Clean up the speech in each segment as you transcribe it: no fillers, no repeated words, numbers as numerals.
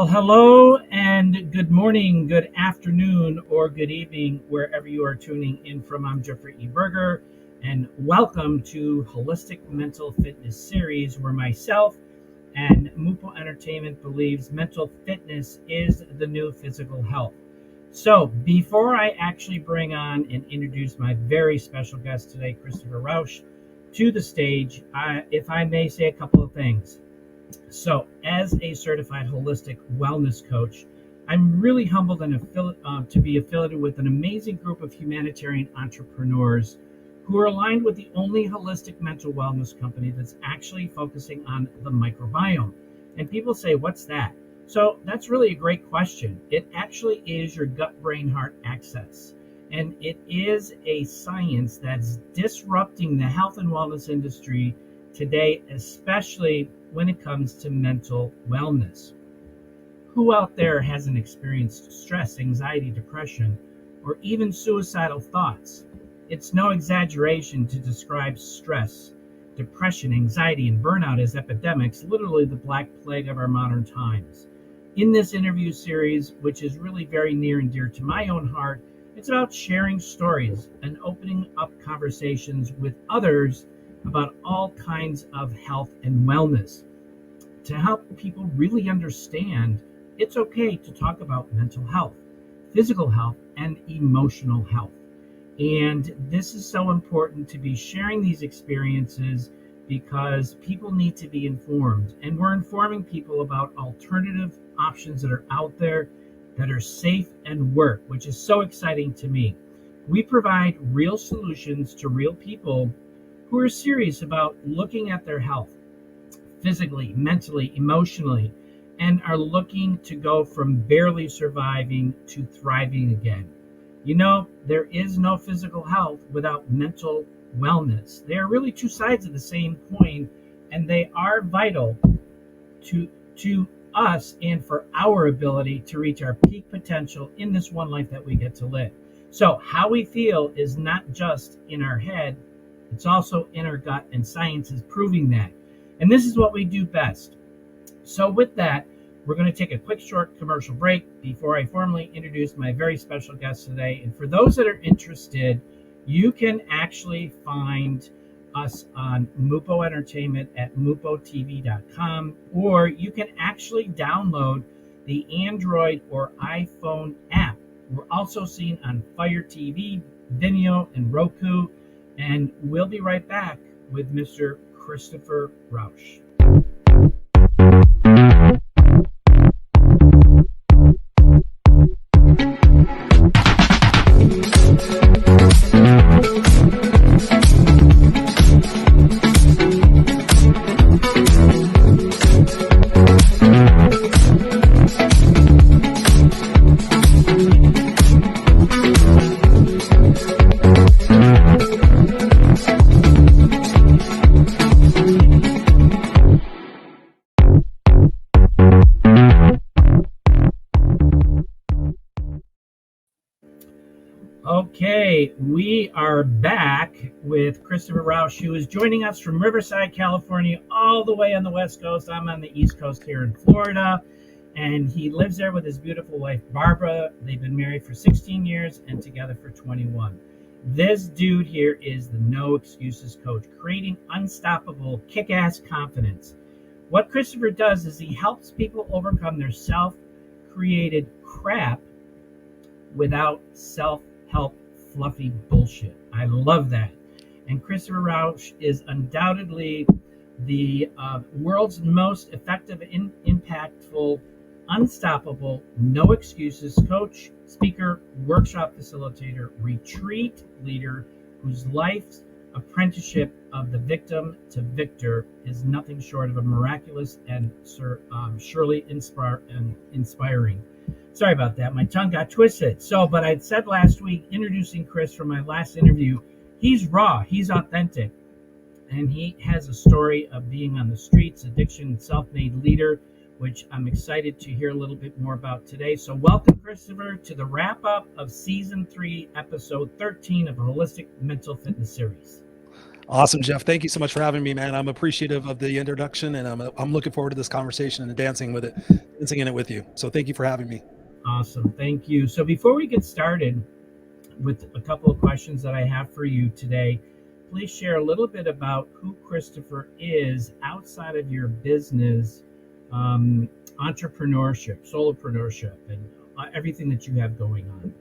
Well, hello and good morning, good afternoon, or good evening, wherever you are tuning in from. I'm Jeffrey E. Berger, and welcome to Holistic Mental Fitness Series, where myself and Mupo Entertainment believes mental fitness is the new physical health. So before I actually bring on and introduce my very special guest today, Christopher Rausch, to the stage, if I may say a couple of things. So, as a certified holistic wellness coach, I'm really humbled and to be affiliated with an amazing group of humanitarian entrepreneurs who are aligned with the only holistic mental wellness company that's actually focusing on the microbiome. And people say, what's that? So, that's really a great question. It actually is your gut brain heart axis. And it is a science that's disrupting the health and wellness industry today, especially when it comes to mental wellness. Who out there hasn't experienced stress, anxiety, depression, or even suicidal thoughts? It's no exaggeration to describe stress, depression, anxiety, and burnout as epidemics, literally the black plague of our modern times. In this interview series, which is really very near and dear to my own heart, it's about sharing stories and opening up conversations with others about all kinds of health and wellness to help people really understand it's okay to talk about mental health, physical health, and emotional health. And this is so important to be sharing these experiences because people need to be informed. And we're informing people about alternative options that are out there that are safe and work, which is so exciting to me. We provide real solutions to real people who are serious about looking at their health physically, mentally, emotionally, and are looking to go from barely surviving to thriving again. You know, there is no physical health without mental wellness. They are really two sides of the same coin, and they are vital to us and for our ability to reach our peak potential in this one life that we get to live. So how we feel is not just in our head, it's also in our gut, and science is proving that. And this is what we do best. So with that, we're going to take a quick short commercial break before I formally introduce my very special guest today. And for those that are interested, you can actually find us on Mupo Entertainment at mupotv.com, or you can actually download the Android or iPhone app. We're also seen on Fire TV, Vimeo, and Roku. And we'll be right back with Mr. Christopher Rausch. Okay, we are back with Christopher Rausch, who is joining us from Riverside, California, all the way on the West Coast. I'm on the East Coast here in Florida, and he lives there with his beautiful wife, Barbara. They've been married for 16 years and together for 21. This dude here is the no excuses coach, creating unstoppable kick-ass confidence. What Christopher does is he helps people overcome their self-created crap without self-help fluffy bullshit. I love that. And Christopher Rausch is undoubtedly the world's most effective, impactful, unstoppable, no excuses coach, speaker, workshop facilitator, retreat leader, whose life's apprenticeship of the victim to victor is nothing short of a miraculous and surely inspiring. Sorry about that. My tongue got twisted. But I said last week, introducing Chris from my last interview, he's raw, he's authentic, and he has a story of being on the streets, addiction, self-made leader, which I'm excited to hear a little bit more about today. So welcome, Christopher, to the wrap-up of Season 3, Episode 13 of the Holistic Mental Fitness Series. Awesome, Jeff. Thank you so much for having me, man. I'm appreciative of the introduction, and I'm looking forward to this conversation and dancing in it with you. So thank you for having me. Awesome. Thank you. So before we get started with a couple of questions that I have for you today, please share a little bit about who Christopher is outside of your business, entrepreneurship, solopreneurship, and everything that you have going on.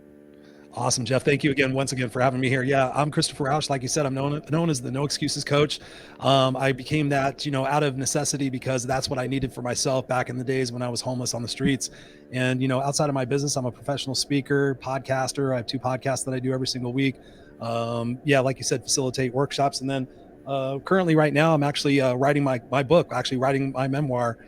Awesome, Jeff. Thank you again, once again, for having me here. Yeah, I'm Christopher Rausch. Like you said, I'm known as the No Excuses Coach. I became that, out of necessity because that's what I needed for myself back in the days when I was homeless on the streets. And, outside of my business, I'm a professional speaker, podcaster. I have 2 podcasts that I do every single week. Yeah, like you said, facilitate workshops. And then currently right now, I'm actually writing my book, actually writing my memoir.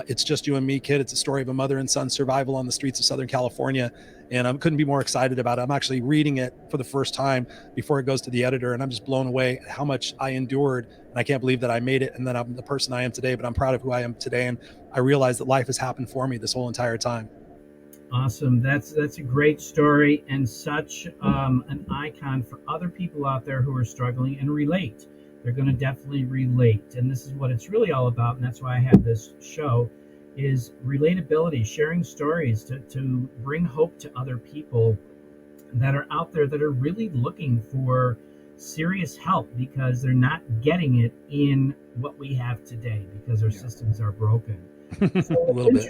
It's Just You and Me, Kid. It's a story of a mother and son survival on the streets of Southern California. And I couldn't be more excited about it. I'm actually reading it for the first time before it goes to the editor, and I'm just blown away at how much I endured. And I can't believe that I made it and that I'm the person I am today, but I'm proud of who I am today. And I realize that life has happened for me this whole entire time. Awesome. That's a great story and such an icon for other people out there who are struggling and relate. They're going to definitely relate, and this is what it's really all about. And that's why I have this show, is relatability, sharing stories to bring hope to other people that are out there that are really looking for serious help because they're not getting it in what we have today because our systems are broken. A So little bit.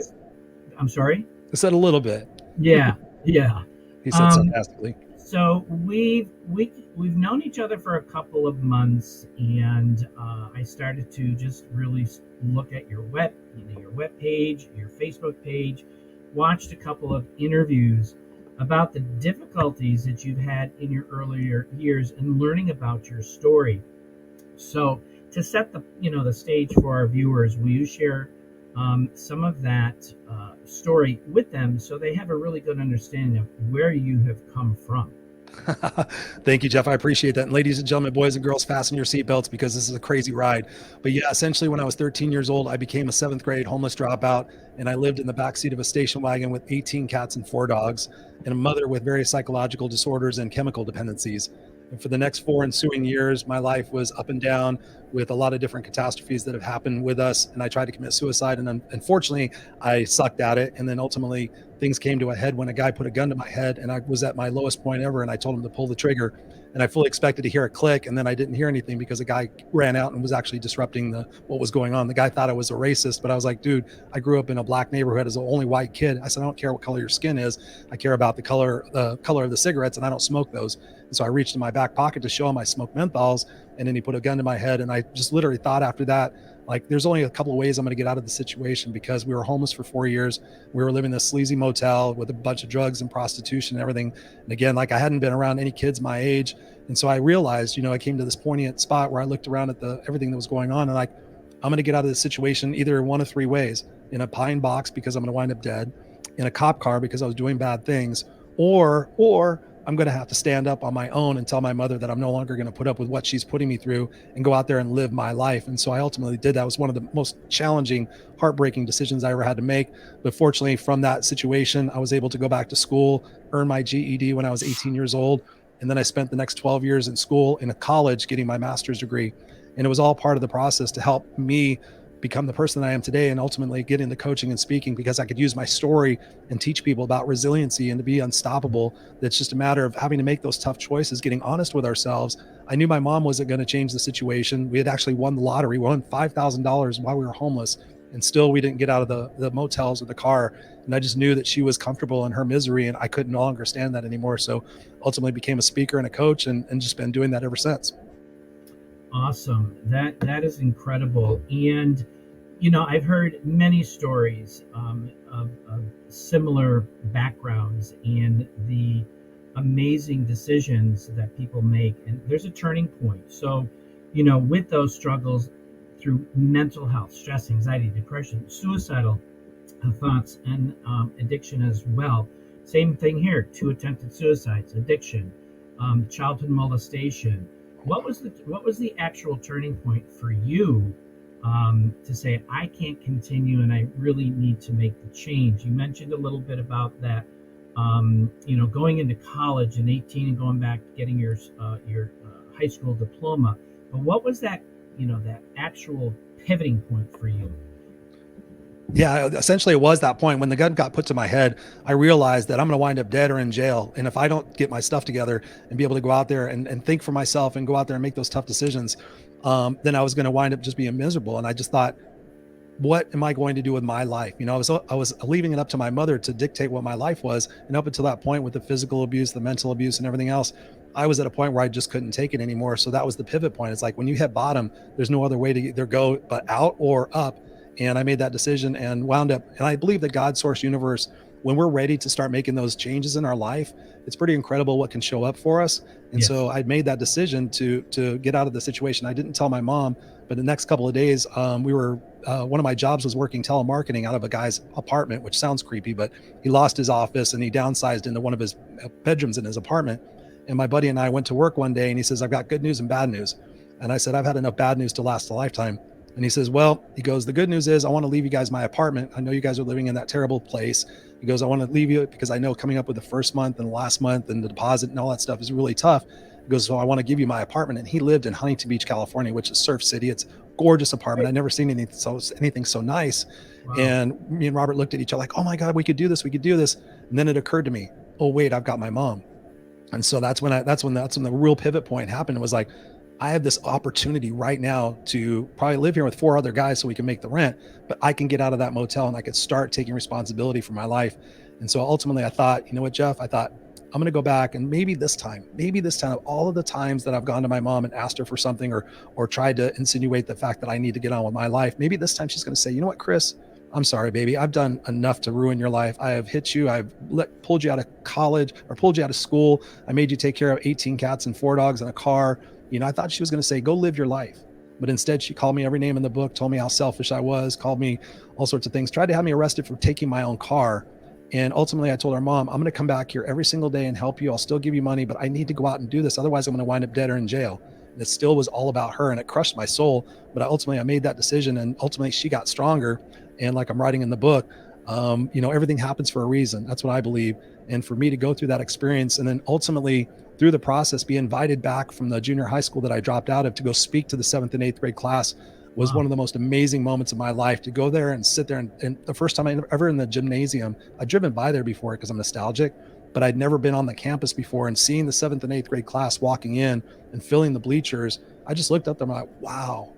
I'm sorry. I said a little bit. Yeah, yeah. He said Um, sarcastically. so we've known each other for a couple of months, and I started to just really look at your web page, your Facebook page, watched a couple of interviews about the difficulties that you've had in your earlier years and learning about your story. So to set the stage for our viewers, will you share some of that story with them so they have a really good understanding of where you have come from? Thank you, Jeff. I appreciate that. And ladies and gentlemen, boys and girls, fasten your seatbelts because this is a crazy ride. But yeah, essentially, when I was 13 years old, I became a 7th grade homeless dropout, and I lived in the backseat of a station wagon with 18 cats and 4 dogs, and a mother with various psychological disorders and chemical dependencies. And for the next 4 ensuing years, my life was up and down with a lot of different catastrophes that have happened with us. And I tried to commit suicide, and unfortunately, I sucked at it. And then ultimately, things came to a head when a guy put a gun to my head, and I was at my lowest point ever, and I told him to pull the trigger, and I fully expected to hear a click, and then I didn't hear anything because a guy ran out and was actually disrupting what was going on. The guy thought I was a racist, but I was like, dude, I grew up in a black neighborhood as the only white kid. I said, I don't care what color your skin is. I care about the color of the cigarettes, and I don't smoke those. And so I reached in my back pocket to show him I smoke menthols, and then he put a gun to my head, and I just literally thought after that, like, there's only a couple of ways I'm going to get out of the situation, because we were homeless for 4 years. We were living in this sleazy motel with a bunch of drugs and prostitution and everything. And again, like, I hadn't been around any kids my age. And so I realized, I came to this poignant spot where I looked around at everything that was going on, and like, I'm going to get out of this situation either one of 3 ways: in a pine box because I'm going to wind up dead, in a cop car because I was doing bad things, or I'm going to have to stand up on my own and tell my mother that I'm no longer going to put up with what she's putting me through and go out there and live my life. And so I ultimately did that. It was one of the most challenging, heartbreaking decisions I ever had to make. But fortunately, from that situation, I was able to go back to school, earn my GED when I was 18 years old. And then I spent the next 12 years in school, in a college, getting my master's degree. And it was all part of the process to help me become the person that I am today, and ultimately get into coaching and speaking, because I could use my story and teach people about resiliency and to be unstoppable. That's just a matter of having to make those tough choices, getting honest with ourselves. I knew my mom wasn't going to change the situation. We had actually won the lottery. We won $5,000 while we were homeless, and still we didn't get out of the motels or the car. And I just knew that she was comfortable in her misery, and I could no longer stand that anymore. So ultimately became a speaker and a coach, and just been doing that ever since. Awesome. That is incredible. And I've heard many stories of similar backgrounds and the amazing decisions that people make. And there's a turning point. So, with those struggles through mental health, stress, anxiety, depression, suicidal thoughts, and addiction as well. Same thing here: 2 attempted suicides, addiction, childhood molestation. What was the actual turning point for you to say, I can't continue and I really need to make the change? You mentioned a little bit about that, going into college in 18 and going back getting your high school diploma. But what was that, that actual pivoting point for you? Yeah, essentially it was that point when the gun got put to my head. I realized that I'm going to wind up dead or in jail. And if I don't get my stuff together and be able to go out there and think for myself and go out there and make those tough decisions, then I was going to wind up just being miserable. And I just thought, what am I going to do with my life? I was leaving it up to my mother to dictate what my life was. And up until that point, with the physical abuse, the mental abuse, and everything else, I was at a point where I just couldn't take it anymore. So that was the pivot point. It's like when you hit bottom, there's no other way to either go but out or up. And I made that decision and wound up. And I believe that God, source, universe, when we're ready to start making those changes in our life, it's pretty incredible what can show up for us. And Yes. so I made that decision to get out of the situation. I didn't tell my mom, but the next couple of days, we were one of my jobs was working telemarketing out of a guy's apartment, which sounds creepy, but he lost his office and he downsized into one of his bedrooms in his apartment. And my buddy and I went to work one day and he says, I've got good news and bad news. And I said, I've had enough bad news to last a lifetime. And he says, well, he goes, the good news is I want to leave you guys my apartment. I know you guys are living in that terrible place. He goes, I want to leave you because I know coming up with the first month and the last month and the deposit and all that stuff is really tough. He goes, so I want to give you my apartment. And he lived in Huntington Beach, California, which is Surf City. It's a gorgeous apartment. I'd never seen anything so nice. Wow. And me and Robert looked at each other like, oh my God, we could do this. We could do this. And then it occurred to me, oh wait, I've got my mom. And so that's when the real pivot point happened. It was like, I have this opportunity right now to probably live here with 4 other guys so we can make the rent, but I can get out of that motel and I could start taking responsibility for my life. And so ultimately I thought, you know what, Jeff, I thought I'm going to go back and maybe this time of all of the times that I've gone to my mom and asked her for something or tried to insinuate the fact that I need to get on with my life, maybe this time she's going to say, you know what, Chris, I'm sorry, baby. I've done enough to ruin your life. I have hit you. I've pulled you out of college or pulled you out of school. I made you take care of 18 cats and 4 dogs and a car. I thought she was going to say, go live your life. But instead, she called me every name in the book, told me how selfish I was, called me all sorts of things, tried to have me arrested for taking my own car. And ultimately, I told her, Mom, I'm going to come back here every single day and help you. I'll still give you money, but I need to go out and do this. Otherwise, I'm going to wind up dead or in jail. And it still was all about her and it crushed my soul. But ultimately, I made that decision and ultimately she got stronger. And like I'm writing in the book, everything happens for a reason. That's what I believe. And for me to go through that experience and then ultimately through the process be invited back from the junior high school that I dropped out of to go speak to the 7th and 8th grade class was Wow. one of the most amazing moments of my life, to go there and sit there. And the first time I ever in the gymnasium, I'd driven by there before because I'm nostalgic, but I'd never been on the campus before. And seeing the 7th and 8th grade class walking in and filling the bleachers, I just looked up there and I'm like, wow,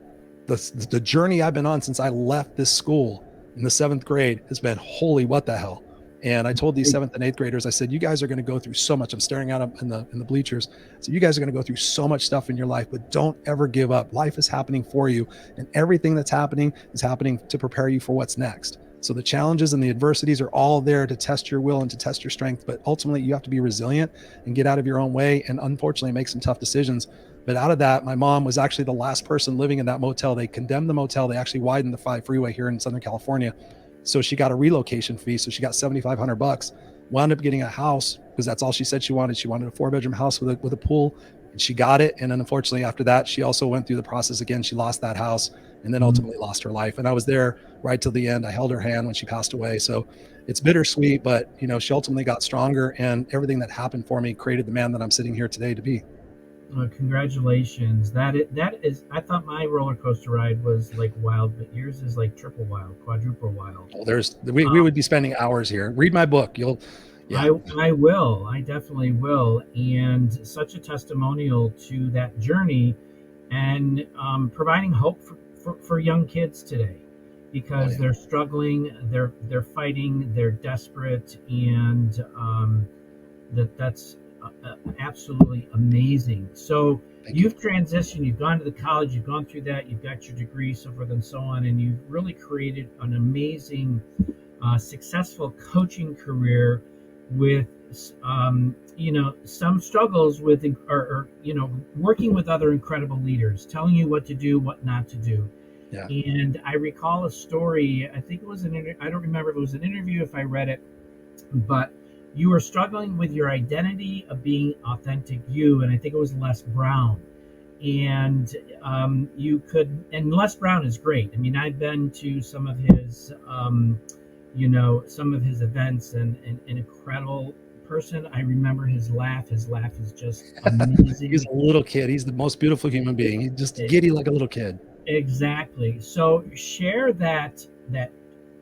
the journey I've been on since I left this school in the 7th grade has been holy, what the hell. And I told these 7th and 8th graders, I said, you guys are going to go through so much. I'm staring at them in the bleachers. So you guys are going to go through so much stuff in your life, but don't ever give up. Life is happening for you. And everything that's happening is happening to prepare you for what's next. So the challenges and the adversities are all there to test your will and to test your strength. But ultimately, you have to be resilient and get out of your own way and unfortunately make some tough decisions. But out of that, my mom was actually the last person living in that motel. They condemned the motel. They actually widened the 5 freeway here in Southern California. So she got a relocation fee. So she got $7,500, wound up getting a house because that's all she said she wanted. She wanted a 4-bedroom house with a pool, and she got it. And then unfortunately after that, she also went through the process again. She lost that house and then Mm. ultimately lost her life. And I was there right till the end. I held her hand when she passed away. So it's bittersweet, but she ultimately got stronger, and everything that happened for me created the man that I'm sitting here today to be. Congratulations. That is. I thought my roller coaster ride was like wild, but yours is like triple wild, quadruple wild. Well, we Um, would be spending hours here. Read my book. Yeah. I will. I definitely will. And such a testimonial to that journey, and providing hope for young kids today, Oh because yeah. they're struggling, they're fighting, they're desperate, and that's absolutely amazing. So Thank you. you've transitioned, you've gone to the college, you've gone through that, you've got your degree, so forth and so on, and you've really created an amazing, successful coaching career with, some struggles with, or working with other incredible leaders, telling you what to do, what not to do. Yeah. And I recall a story. I think it was I don't remember if it was an interview, if I read it, but you were struggling with your identity of being authentic you, and I think it was Les Brown. And and Les Brown is great. I mean, I've been to some of his events, and incredible person. I remember his laugh. His laugh is just amazing. He's a little kid. He's the most beautiful human being. He's just giddy like a little kid. Exactly. So share that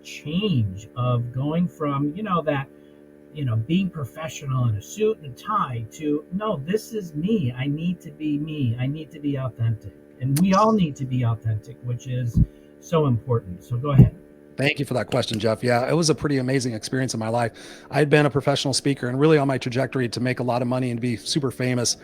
change of going from, that, being professional in a suit and tie to, no, this is me. I need to be me. I need to be authentic. And we all need to be authentic, which is so important. So go ahead. Thank you for that question, Jeff. Yeah, it was a pretty amazing experience in my life. I had been a professional speaker and really on my trajectory to make a lot of money and be super famous.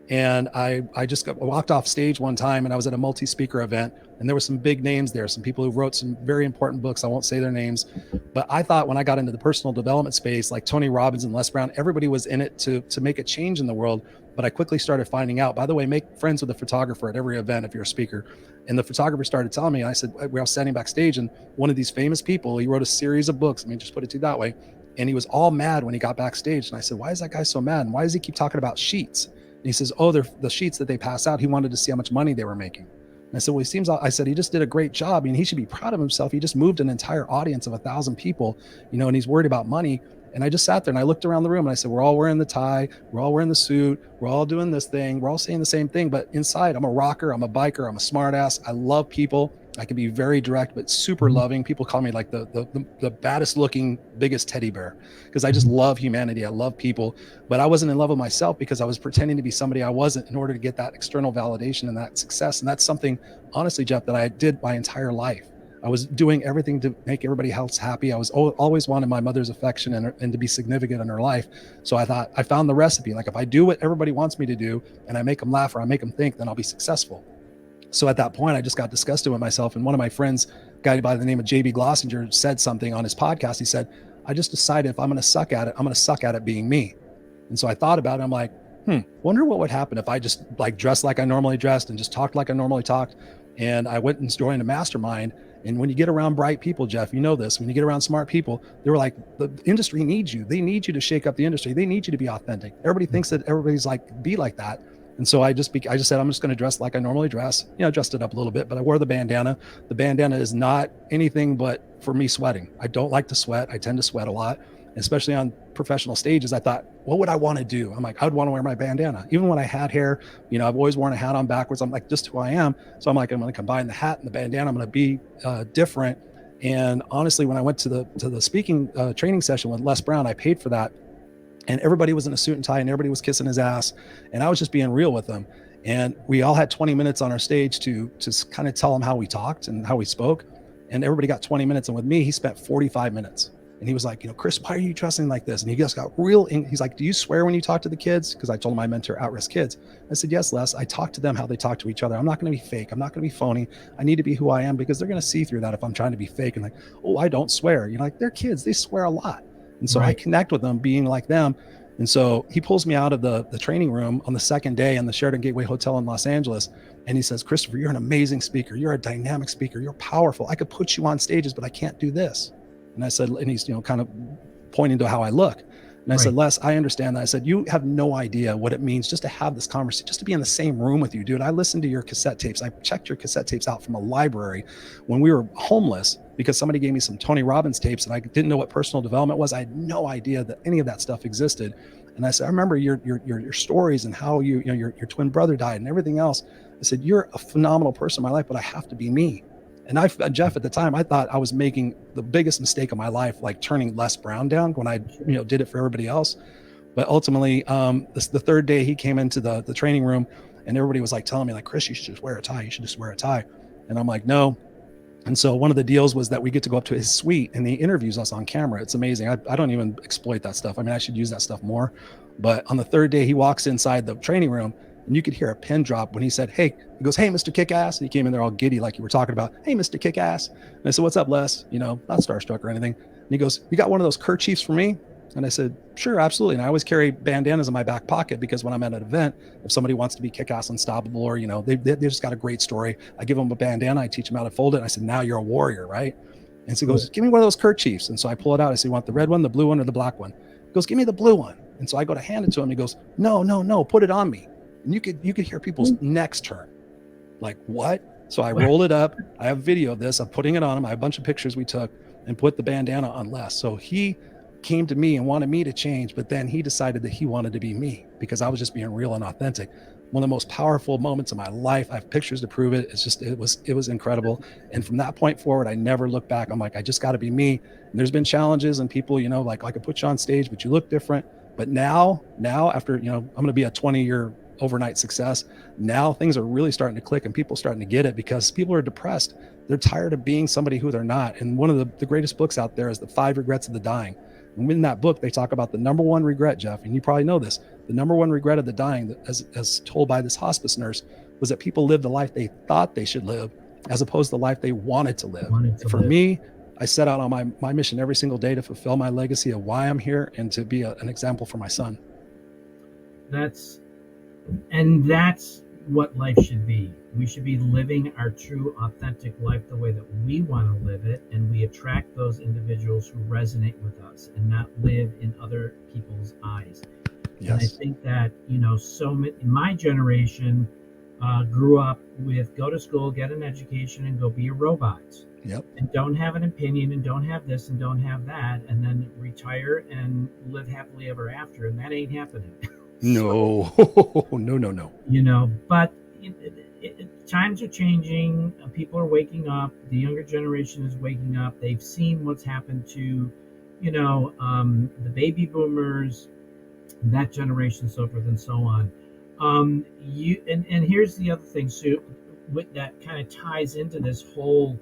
And I just walked off stage one time and I was at a multi-speaker event and there were some big names there, some people who wrote some very important books. I won't say their names, but I thought when I got into the personal development space, like Tony Robbins and Les Brown, everybody was in it to make a change in the world. But I quickly started finding out, by the way, make friends with a photographer at every event if you're a speaker. And the photographer started telling me, and I said, we were standing backstage and one of these famous people, he wrote a series of books. I mean, just put it to you that way. And he was all mad when he got backstage. And I said, why is that guy so mad? And why does he keep talking about sheets? And he says, oh, they're the sheets that they pass out. He wanted to see how much money they were making. And I said, well, I said, he just did a great job. I mean, he should be proud of himself. He just moved an entire audience of 1,000 people, and he's worried about money. And I just sat there and I looked around the room and I said, we're all wearing the tie. We're all wearing the suit. We're all doing this thing. We're all saying the same thing. But inside, I'm a rocker. I'm a biker. I'm a smart ass. I love people. I can be very direct, but super loving. People call me like the baddest looking, biggest teddy bear because I just love humanity. I love people, but I wasn't in love with myself because I was pretending to be somebody I wasn't in order to get that external validation and that success. And that's something, honestly, Jeff, that I did my entire life. I was doing everything to make everybody else happy. I was always wanted my mother's affection and to be significant in her life. So I thought I found the recipe. Like if I do what everybody wants me to do and I make them laugh or I make them think, then I'll be successful. So at that point, I just got disgusted with myself. And one of my friends, a guy by the name of JB Glossinger, said something on his podcast. He said, I just decided if I'm going to suck at it, I'm going to suck at it being me. And so I thought about it. I'm like, wonder what would happen if I just like dressed like I normally dressed and just talked like I normally talked. And I went and joined a mastermind. And when you get around bright people, Jeff, you know this, when you get around smart people, they were like, the industry needs you. They need you to shake up the industry. They need you to be authentic. Everybody thinks that everybody's like, be like that. And so I just said, I'm just going to dress like I normally dress. I dressed it up a little bit, but I wore the bandana. The bandana is not anything but for me sweating. I don't like to sweat. I tend to sweat a lot, especially on professional stages. I thought, what would I want to do? I'm like, I would want to wear my bandana. Even when I had hair, I've always worn a hat on backwards. I'm like, just who I am. So I'm like, I'm going to combine the hat and the bandana. I'm going to be different. And honestly, when I went to the speaking training session with Les Brown, I paid for that. And everybody was in a suit and tie and everybody was kissing his ass. And I was just being real with them. And we all had 20 minutes on our stage to kind of tell him how we talked and how we spoke. And everybody got 20 minutes. And with me, he spent 45 minutes. And he was like, Chris, why are you dressing like this? And he just got real. He's like, do you swear when you talk to the kids? Because I told him I mentor at-risk kids. I said, yes, Les, I talk to them how they talk to each other. I'm not going to be fake. I'm not going to be phony. I need to be who I am because they're going to see through that if I'm trying to be fake. And like, oh, I don't swear. Like, they're kids. They swear a lot. And so I connect with them being like them. And so he pulls me out of the training room on the second day in the Sheraton Gateway Hotel in Los Angeles. And he says, Christopher, you're an amazing speaker. You're a dynamic speaker. You're powerful. I could put you on stages, but I can't do this. And I said, and he's, kind of pointing to how I look. And I said, Les, I understand that. I said, you have no idea what it means just to have this conversation, just to be in the same room with you, dude. I listened to your cassette tapes. I checked your cassette tapes out from a library when we were homeless because somebody gave me some Tony Robbins tapes and I didn't know what personal development was. I had no idea that any of that stuff existed. And I said, I remember your stories and how your twin brother died and everything else. I said, you're a phenomenal person in my life, but I have to be me. And Jeff, at the time, I thought I was making the biggest mistake of my life, like turning Les Brown down when I, did it for everybody else. But ultimately, the third day he came into the training room and everybody was like telling me like, Chris, you should just wear a tie. You should just wear a tie. And I'm like, no. And so one of the deals was that we get to go up to his suite and he interviews us on camera. It's amazing. I don't even exploit that stuff. I mean, I should use that stuff more. But on the third day, he walks inside the training room and you could hear a pin drop when he said, he goes, hey, Mr. Kickass. And he came in there all giddy like you were talking about. Hey, Mr. Kickass. And I said, what's up, Les? Not starstruck or anything. And he goes, you got one of those kerchiefs for me? And I said, sure, absolutely. And I always carry bandanas in my back pocket because when I'm at an event, if somebody wants to be kick-ass unstoppable or, they just got a great story, I give them a bandana, I teach them how to fold it. And I said, now you're a warrior, right? And so he goes, give me one of those kerchiefs. And so I pull it out. I say, you want the red one, the blue one, or the black one? He goes, give me the blue one. And so I go to hand it to him. He goes, no, put it on me. And you could hear people's necks turn. Like, what? So I roll it up. I have video of this. I'm putting it on him. I have a bunch of pictures we took and put the bandana on Les. So he came to me and wanted me to change, but then he decided that he wanted to be me because I was just being real and authentic. One of the most powerful moments of my life. I have pictures to prove it. It was incredible. And from that point forward, I never looked back. I'm like, I just got to be me. And there's been challenges and people, like I could put you on stage, but you look different. But now after, I'm going to be a 20-year overnight success. Now things are really starting to click and people starting to get it because people are depressed. They're tired of being somebody who they're not. And one of the greatest books out there is The 5 Regrets of the Dying. And in that book, they talk about the number one regret, Jeff, and you probably know this, the number one regret of the dying, as told by this hospice nurse, was that people lived the life they thought they should live as opposed to the life they wanted to live. For me, I set out on my mission every single day to fulfill my legacy of why I'm here and to be an example for my son. That's what life should be. We should be living our true, authentic life the way that we want to live it, and we attract those individuals who resonate with us and not live in other people's eyes. Yes. And I think that, so many in my generation grew up with go to school, get an education, and go be a robot. Yep. And don't have an opinion and don't have this and don't have that, and then retire and live happily ever after, and that ain't happening. No. No. But times are changing. People are waking up. The younger generation is waking up. They've seen what's happened to, the baby boomers, that generation, so forth and so on. And here's the other thing, Sue, that kind of ties into this whole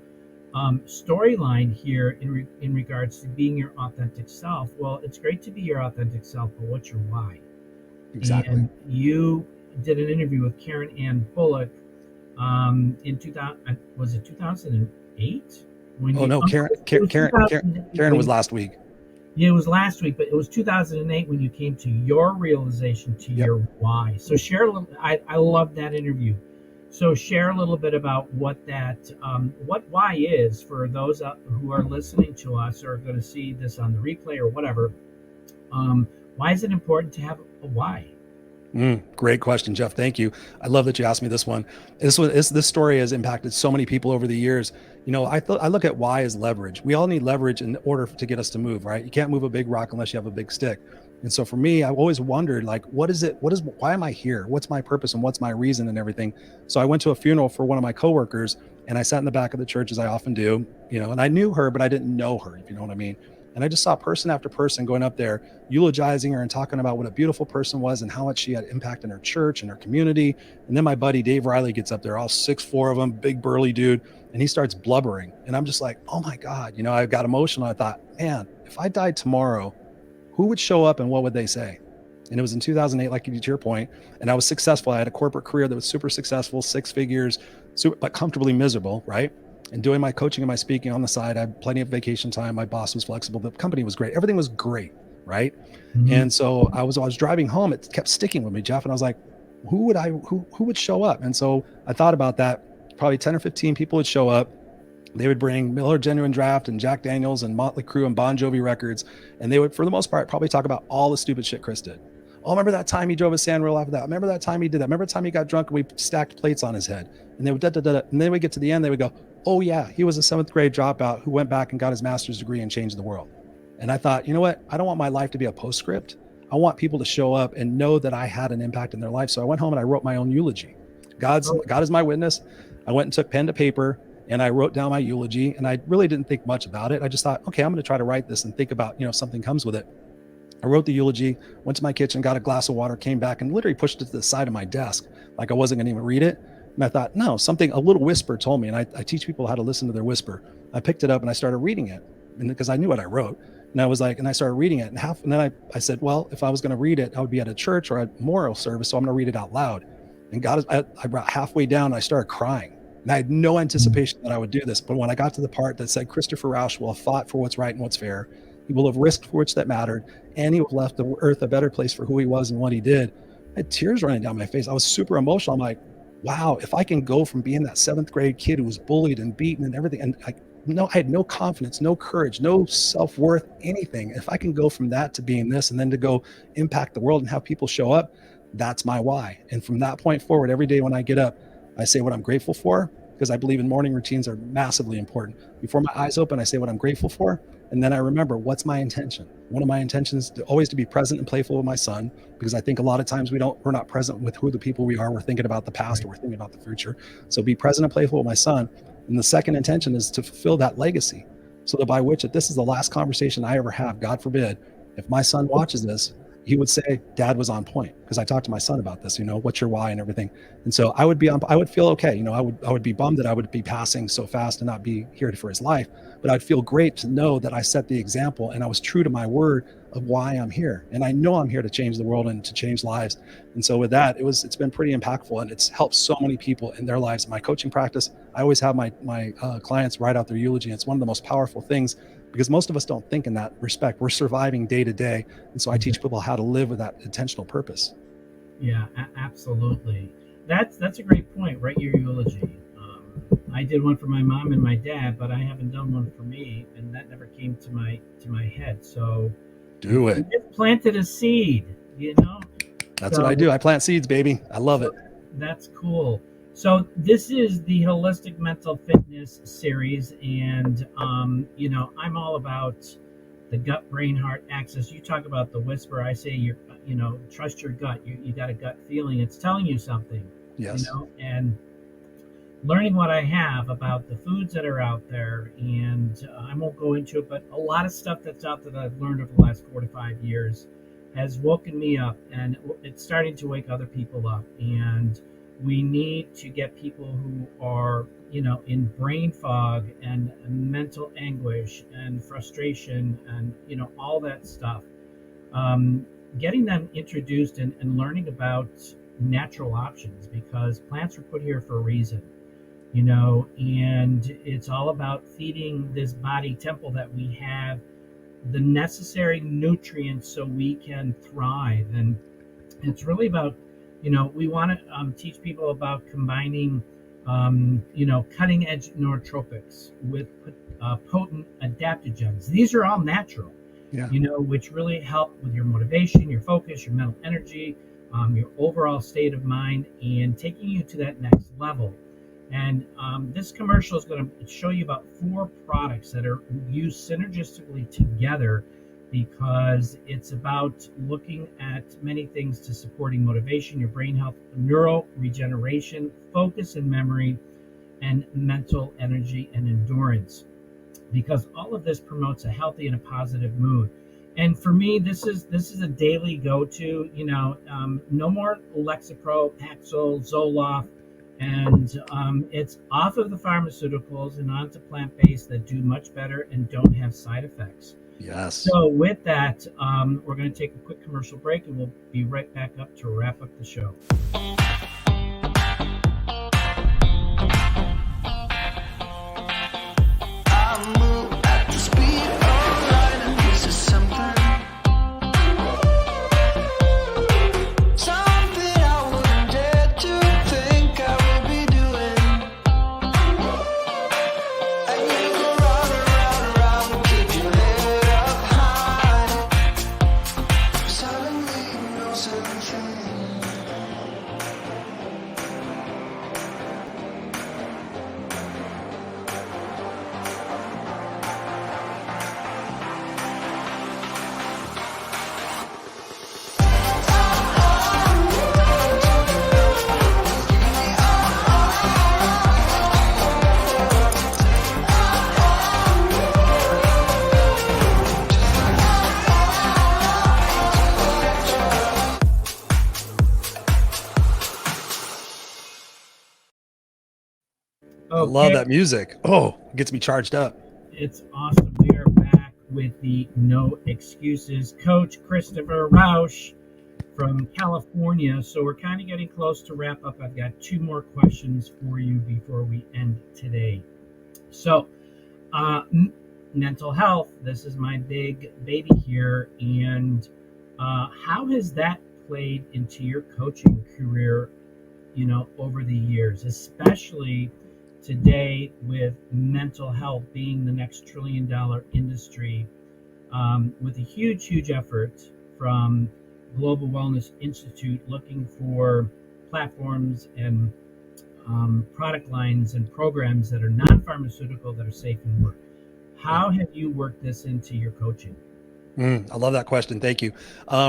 storyline here in regards to being your authentic self. Well, it's great to be your authentic self, but what's your why? Exactly. And you did an interview with Karen Ann Bullock in 2000. Was it 2008? Karen was last week. Yeah, it was last week, but it was 2008 when you came to your realization to your why. So share a little. I love that interview. So share a little bit about what why is for those who are listening to us or are going to see this on the replay or whatever. Why is it important to have a why? Great question, Jeff. Thank you. I love that you asked me this one. This story has impacted so many people over the years. I look at why as leverage. We all need leverage in order to get us to move, right? You can't move a big rock unless you have a big stick. And so for me, I've always wondered, like, why am I here? What's my purpose and what's my reason and everything? So I went to a funeral for one of my coworkers and I sat in the back of the church as I often do, and I knew her, but I didn't know her, if you know what I mean. And I just saw person after person going up there, eulogizing her and talking about what a beautiful person was and how much she had impact in her church and her community. And then my buddy, Dave Riley, gets up there, all 6'4" of him, big burly dude. And he starts blubbering. And I'm just like, oh my God, I got emotional. I thought, man, if I died tomorrow, who would show up and what would they say? And it was in 2008, like to your point. And I was successful. I had a corporate career that was super successful, 6 figures, but comfortably miserable, right? And doing my coaching and my speaking on the side. I had plenty of vacation time. My boss was flexible. The company was great. Everything was great, right? Mm-hmm. And so I was driving home. It kept sticking with me, Jeff. And I was like, who would show up? And so I thought about that. Probably 10 or 15 people would show up. They would bring Miller Genuine Draft and Jack Daniels and Motley Crue and Bon Jovi records. And they would, for the most part, probably talk about all the stupid shit Chris did. Oh, remember that time he drove a Sandrail after that? Remember that time he did that? Remember the time he got drunk and we stacked plates on his head? And they would and then we get to the end, they would go, oh yeah, he was a 7th grade dropout who went back and got his master's degree and changed the world. And I thought, you know what? I don't want my life to be a postscript. I want people to show up and know that I had an impact in their life. So I went home and I wrote my own eulogy. God is my witness. I went and took pen to paper and I wrote down my eulogy, and I really didn't think much about it. I just thought, okay, I'm going to try to write this and think about, if something comes with it. I wrote the eulogy, went to my kitchen, got a glass of water, came back and literally pushed it to the side of my desk. Like I wasn't going to even read it. And I thought, no, a little whisper told me, and I teach people how to listen to their whisper. I picked it up and I started reading it, and because I knew what I wrote. And I was like, and I started reading it, and then I said, well, if I was going to read it, I would be at a church or a memorial service, so I'm going to read it out loud. And I got halfway down, and I started crying. And I had no anticipation that I would do this. But when I got to the part that said, Christopher Rausch will have fought for what's right and what's fair, he will have risked for which that mattered, and he will have left the earth a better place for who he was and what he did. I had tears running down my face. I was super emotional. I'm like, wow, if I can go from being that 7th grade kid who was bullied and beaten and everything, and I had no confidence, no courage, no self-worth, anything. If I can go from that to being this and then to go impact the world and have people show up, that's my why. And from that point forward, every day when I get up, I say what I'm grateful for. because I believe in morning routines are massively important. Before my eyes open, I say what I'm grateful for, and then I remember what's my intention. One of my intentions is always to be present and playful with my son, because I think a lot of times we're not present with who the people we are. We're thinking about the past, or we're thinking about the future. So be present and playful with my son. And the second intention is to fulfill that legacy, so that by which, if this is the last conversation I ever have, God forbid, if my son watches this, he would say, Dad was on point, because I talked to my son about this, what's your why and everything. And so I would feel okay. I would be bummed that I would be passing so fast and not be here for his life, but I'd feel great to know that I set the example and I was true to my word of why I'm here. And I know I'm here to change the world and to change lives. And so with that, it's been pretty impactful, and it's helped so many people in their lives. In my coaching practice, I always have my clients write out their eulogy. It's one of the most powerful things, because most of us don't think in that respect. We're surviving day to day. And so I teach people how to live with that intentional purpose. Yeah, absolutely. That's a great point. Write your eulogy. I did one for my mom and my dad, but I haven't done one for me, and that never came to my head. So do it. You just planted a seed, That's what I do. I plant seeds, baby. I love it. That's cool. So this is the Holistic Mental Fitness series, and I'm all about the gut brain heart axis. You talk about the whisper. I say trust your gut. You got a gut feeling. It's telling you something. Yes. And learning what I have about the foods that are out there, and I won't go into it, but a lot of stuff that's out there that I've learned over the last 4 to 5 years has woken me up, and it's starting to wake other people up. And we need to get people who are, in brain fog and mental anguish and frustration and, all that stuff, getting them introduced and learning about natural options, because plants were put here for a reason. And it's all about feeding this body temple that we have the necessary nutrients so we can thrive. And it's really about, we want to teach people about combining, cutting edge nootropics with potent adaptogens. These are all natural, which really help with your motivation, your focus, your mental energy, your overall state of mind, and taking you to that next level. And this commercial is going to show you about 4 products that are used synergistically together, because it's about looking at many things to supporting motivation, your brain health, neural regeneration, focus and memory, and mental energy and endurance, because all of this promotes a healthy and a positive mood. And for me, this is a daily go-to. No more Lexapro, Paxil, Zoloft. And it's off of the pharmaceuticals and onto plant-based that do much better and don't have side effects. Yes. So with that, we're going to take a quick commercial break, and we'll be right back up to wrap up the show. I love that music. Oh, it gets me charged up. It's awesome. We are back with the No Excuses coach, Christopher Rausch from California. So we're kind of getting close to wrap up. I've got 2 more questions for you before we end today. So mental health, this is my big baby here. And how has that played into your coaching career, over the years, especially today with mental health being the next $1 trillion industry, with a huge effort from Global Wellness Institute looking for platforms and product lines and programs that are non-pharmaceutical that are safe in work. Yeah. How have you worked this into your coaching? I love that question. Thank you.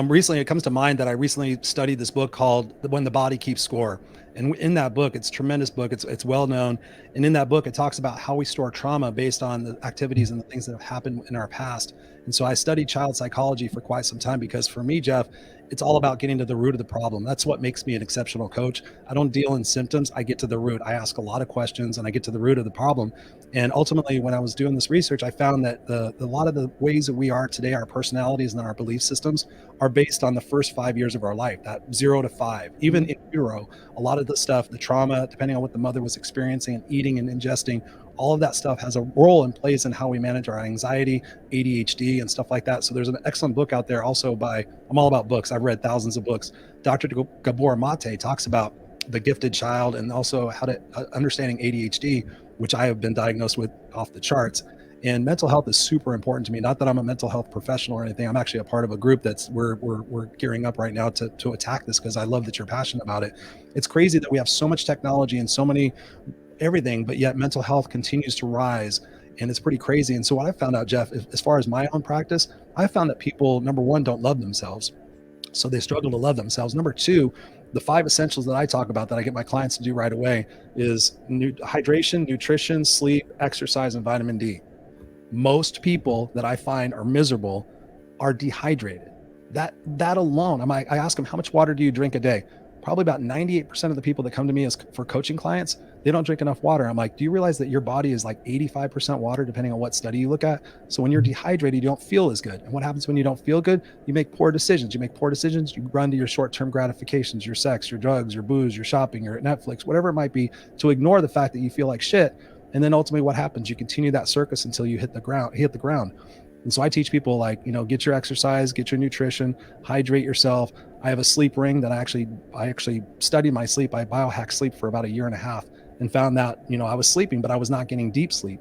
Recently, it comes to mind that I recently studied this book called "When the Body Keeps Score," and in that book, it's a tremendous book. It's well known, and in that book, it talks about how we store trauma based on the activities and the things that have happened in our past. And so, I studied child psychology for quite some time because, for me, Jeff, it's all about getting to the root of the problem. That's what makes me an exceptional coach. I don't deal in symptoms. I get to the root. I ask a lot of questions, and I get to the root of the problem. And ultimately, when I was doing this research, I found that a lot of the ways that we are today, our personalities and our belief systems, are based on the first 5 years of our life, that 0 to 5. Even in utero, a lot of the stuff, the trauma, depending on what the mother was experiencing and eating and ingesting, all of that stuff has a role and plays in how we manage our anxiety, ADHD, and stuff like that. So there's an excellent book out there also by, I'm all about books. I've read thousands of books. Dr. Gabor Mate talks about the gifted child and also how to understanding ADHD, which I have been diagnosed with off the charts. And mental health is super important to me. Not that I'm a mental health professional or anything. I'm actually a part of a group that's we're gearing up right now to attack this because I love that you're passionate about it. It's crazy that we have so much technology and so many everything, but yet mental health continues to rise. And it's pretty crazy. And so what I found out, Jeff, as far as my own practice, I found that people, number one, don't love themselves. So they struggle to love themselves. Number two, the 5 essentials that I talk about that I get my clients to do right away is hydration, nutrition, sleep, exercise, and vitamin D. Most people that I find are miserable are dehydrated. That alone, I ask them, how much water do you drink a day? Probably about 98% of the people that come to me as for coaching clients, they don't drink enough water. I'm like, do you realize that your body is like 85% water, depending on what study you look at? So when you're dehydrated, you don't feel as good. And what happens when you don't feel good? You make poor decisions. You make poor decisions, you run to your short-term gratifications, your sex, your drugs, your booze, your shopping, your Netflix, whatever it might be, to ignore the fact that you feel like shit. And then ultimately what happens? You continue that circus until you hit the ground. And so I teach people, like, get your exercise, get your nutrition, hydrate yourself. I have a sleep ring that I actually studied my sleep. I biohacked sleep for about a year and a half and found that, I was sleeping, but I was not getting deep sleep.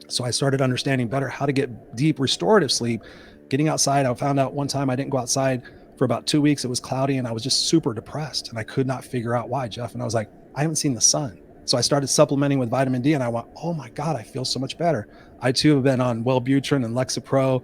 So I started understanding better how to get deep restorative sleep, getting outside. I found out one time I didn't go outside for about 2 weeks. It was cloudy and I was just super depressed and I could not figure out why, Jeff. And I was like, I haven't seen the sun. So I started supplementing with vitamin D and I went, oh my God, I feel so much better. I too have been on Wellbutrin and Lexapro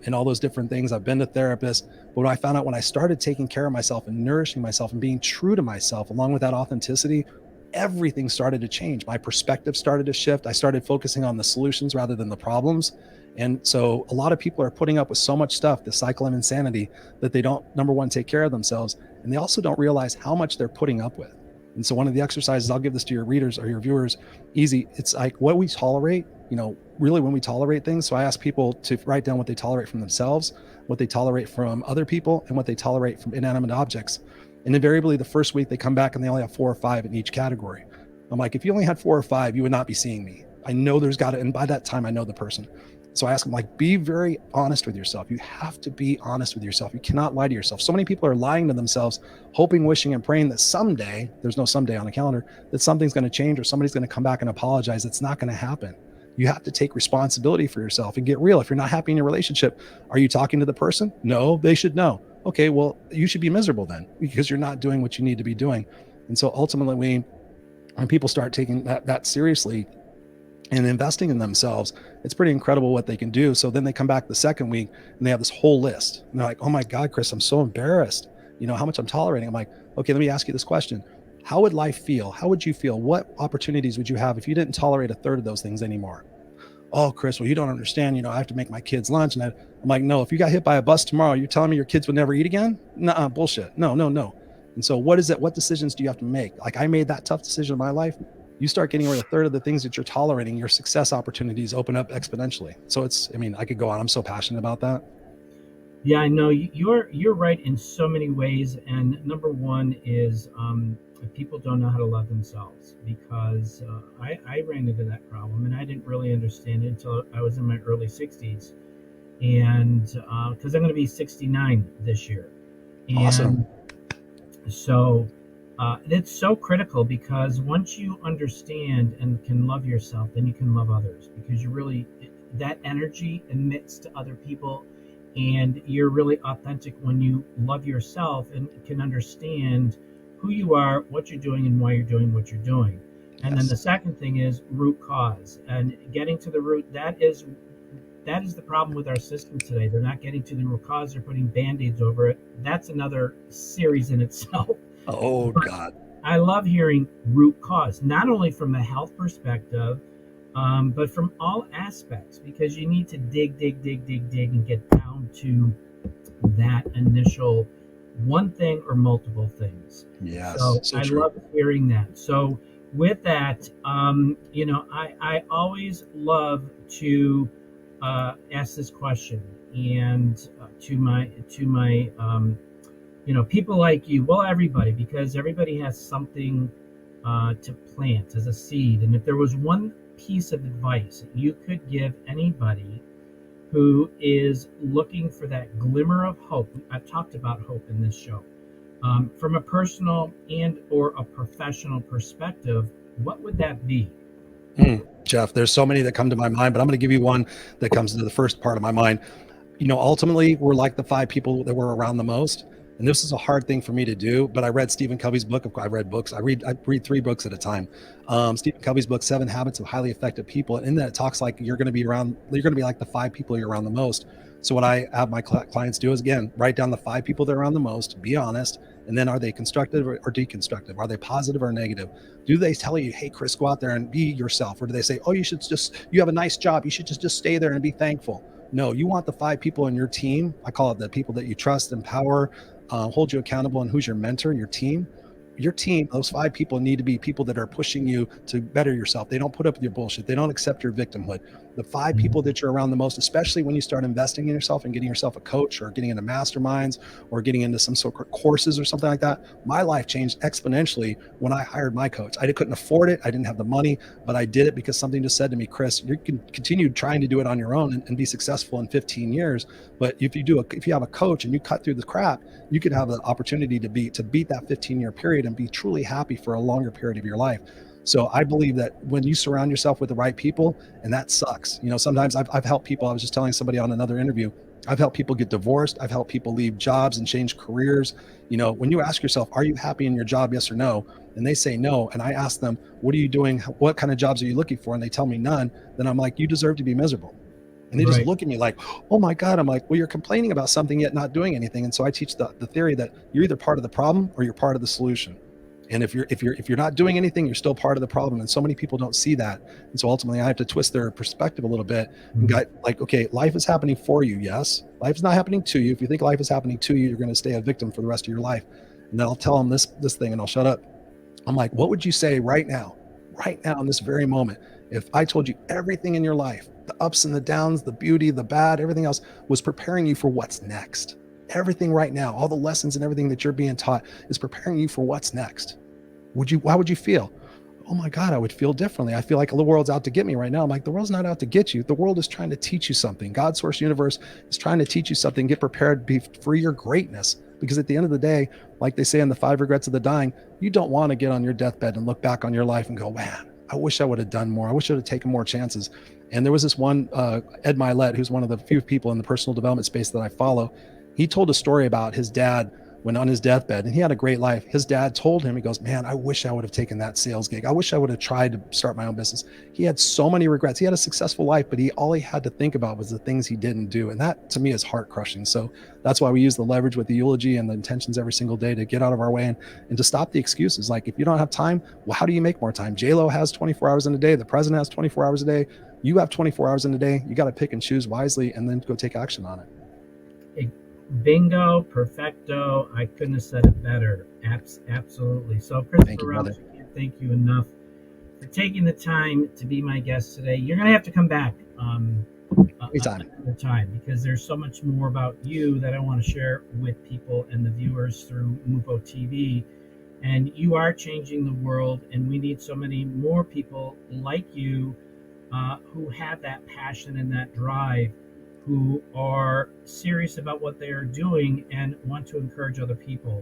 and all those different things. I've been to therapists. But what I found out when I started taking care of myself and nourishing myself and being true to myself, along with that authenticity, everything started to change. My perspective started to shift. I started focusing on the solutions rather than the problems. And so a lot of people are putting up with so much stuff, the cycle of insanity, that they don't, number one, take care of themselves. And they also don't realize how much they're putting up with. And so one of the exercises, I'll give this to your readers or your viewers, easy. It's like what we tolerate, really when we tolerate things. So I ask people to write down what they tolerate from themselves, what they tolerate from other people, and what they tolerate from inanimate objects. And invariably the first week they come back and they only have 4 or 5 in each category. I'm like, if you only had 4 or 5, you would not be seeing me. I know there's got to, and by that time I know the person. So I ask them, like, be very honest with yourself. You have to be honest with yourself. You cannot lie to yourself. So many people are lying to themselves, hoping, wishing, and praying that someday, there's no someday on the calendar, that something's going to change or somebody's going to come back and apologize. It's not going to happen. You have to take responsibility for yourself and get real. If you're not happy in your relationship, are you talking to the person? No, they should know. Okay, well, you should be miserable then because you're not doing what you need to be doing. And so ultimately, when people start taking that seriously and investing in themselves, it's pretty incredible what they can do. So then they come back the second week and they have this whole list. And they're like, oh my God, Chris, I'm so embarrassed, how much I'm tolerating. I'm like, okay, let me ask you this question. How would life feel? How would you feel? What opportunities would you have if you didn't tolerate a third of those things anymore? Oh, Chris, well, you don't understand. I have to make my kids lunch. And I'm like, no, if you got hit by a bus tomorrow, you're telling me your kids would never eat again? Nuh-uh, bullshit. No. And so what is it? What decisions do you have to make? Like, I made that tough decision in my life. You start getting rid of a third of the things that you're tolerating, your success opportunities open up exponentially. So I could go on. I'm so passionate about that. Yeah, I know you're right in so many ways. And number one is people don't know how to love themselves because I ran into that problem and I didn't really understand it until I was in my early 60s. And because I'm going to be 69 this year. Awesome. And so it's so critical because once you understand and can love yourself, then you can love others because that energy emits to other people and you're really authentic when you love yourself and can understand who you are, what you're doing, and why you're doing what you're doing. And then Yes. the second thing is root cause, and getting to the root. That is the problem with our system today. They're not getting to the root cause. They're putting band-aids over it. That's another series in itself. Oh But God. I love hearing root cause, not only from a health perspective, but from all aspects, because you need to dig, dig, dig, dig, dig, and get down to that initial one thing or multiple things. Yes. So So I true. love hearing that. So with that, I always love to ask this question, and to my people like you, well, everybody, because everybody has something to plant as a seed. And if there was one piece of advice that you could give anybody who is looking for that glimmer of hope, I've talked about hope in this show, from a personal and or a professional perspective, what would that be? Jeff, there's so many that come to my mind, but I'm going to give you one that comes to the first part of my mind. Ultimately, we're like the 5 people that we're around the most. And this is a hard thing for me to do, but I read Stephen Covey's book. I read books. I read 3 books at a time. Stephen Covey's book, 7 Habits of Highly Effective People. And in that it talks like you're going to be like the 5 people you're around the most. So what I have my clients do is, again, write down the 5 people they're around the most, be honest. And then, are they constructive or deconstructive? Are they positive or negative? Do they tell you, hey, Chris, go out there and be yourself? Or do they say, oh, you have a nice job, you should just stay there and be thankful? No, you want the 5 people in your team. I call it the people that you trust, empower, hold you accountable, and who's your mentor, your team. Your team, those 5 people need to be people that are pushing you to better yourself. They don't put up with your bullshit. They don't accept your victimhood. The 5 people that you're around the most, especially when you start investing in yourself and getting yourself a coach or getting into masterminds or getting into some sort of courses or something like that. My life changed exponentially when I hired my coach. I couldn't afford it. I didn't have the money, but I did it because something just said to me, Chris, you can continue trying to do it on your own and be successful in 15 years. But if you have a coach and you cut through the crap, you could have the opportunity to beat that 15-year period and be truly happy for a longer period of your life. So I believe that when you surround yourself with the right people, and that sucks. Sometimes I've helped people. I was just telling somebody on another interview, I've helped people get divorced. I've helped people leave jobs and change careers. When you ask yourself, are you happy in your job? Yes or no? And they say no. And I ask them, what are you doing? What kind of jobs are you looking for? And they tell me none. Then I'm like, you deserve to be miserable. And they just Right. look at me like, oh my God. I'm like, well, you're complaining about something yet not doing anything. And so I teach the theory that you're either part of the problem or you're part of the solution. And if you're not doing anything, you're still part of the problem. And so many people don't see that. And so ultimately I have to twist their perspective a little bit and Mhm. got like, okay, life is happening for you. Yes. Life is not happening to you. If you think life is happening to you, you're going to stay a victim for the rest of your life. And then I'll tell them this thing and I'll shut up. I'm like, what would you say right now, in this very moment, if I told you everything in your life, the ups and the downs, the beauty, the bad, everything else was preparing you for what's next? Everything right now, all the lessons and everything that you're being taught is preparing you for what's next. How would you feel? Oh my God, I would feel differently. I feel like the world's out to get me right now. I'm like, the world's not out to get you. The world is trying to teach you something. God, source, universe is trying to teach you something. Get prepared for your greatness. Because at the end of the day, like they say in the 5 regrets of the dying, you don't want to get on your deathbed and look back on your life and go, man, I wish I would have done more. I wish I would have taken more chances. And there was this one, Ed Milet, who's one of the few people in the personal development space that I follow. He told a story about his dad when on his deathbed, and he had a great life. His dad told him, he goes, man, I wish I would have taken that sales gig. I wish I would have tried to start my own business. He had so many regrets. He had a successful life, but all he had to think about was the things he didn't do. And that to me is heart crushing. So that's why we use the leverage with the eulogy and the intentions every single day to get out of our way and to stop the excuses. Like, if you don't have time, well, how do you make more time? J-Lo has 24 hours in a day. The president has 24 hours a day. You have 24 hours in a day. You got to pick and choose wisely and then go take action on it. Bingo, perfecto. I couldn't have said it better. Absolutely. So, Thank Christopher you, Rausch, brother. I can't thank you enough for taking the time to be my guest today. You're going to have to come back Anytime. another time, because there's so much more about you that I want to share with people and the viewers through Mupo TV. And you are changing the world, and we need so many more people like you who have that passion and that drive, who are serious about what they are doing and want to encourage other people.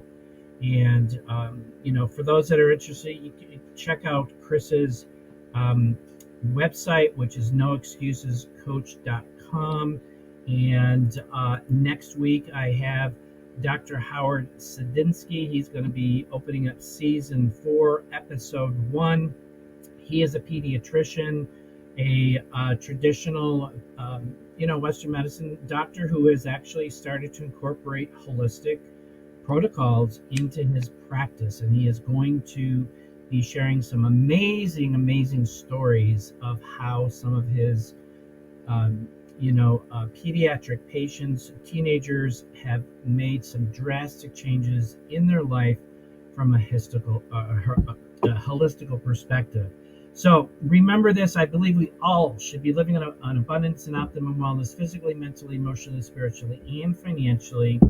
And for those that are interested, you can check out Chris's um, website, which is noexcusescoach.com. And next week I have Dr. Howard Sadinsky. He's going to be opening up season 4, episode 1. He is a pediatrician, a traditional, Western medicine doctor who has actually started to incorporate holistic protocols into his practice. And he is going to be sharing some amazing, amazing stories of how some of his, pediatric patients, teenagers have made some drastic changes in their life from a holistical perspective. So remember this. I believe we all should be living on abundance and optimum wellness, physically, mentally, emotionally, spiritually, and financially.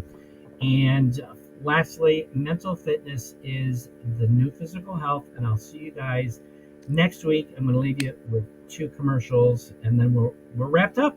And lastly, mental fitness is the new physical health. And I'll see you guys next week. I'm going to leave you with 2 commercials, and then we're wrapped up.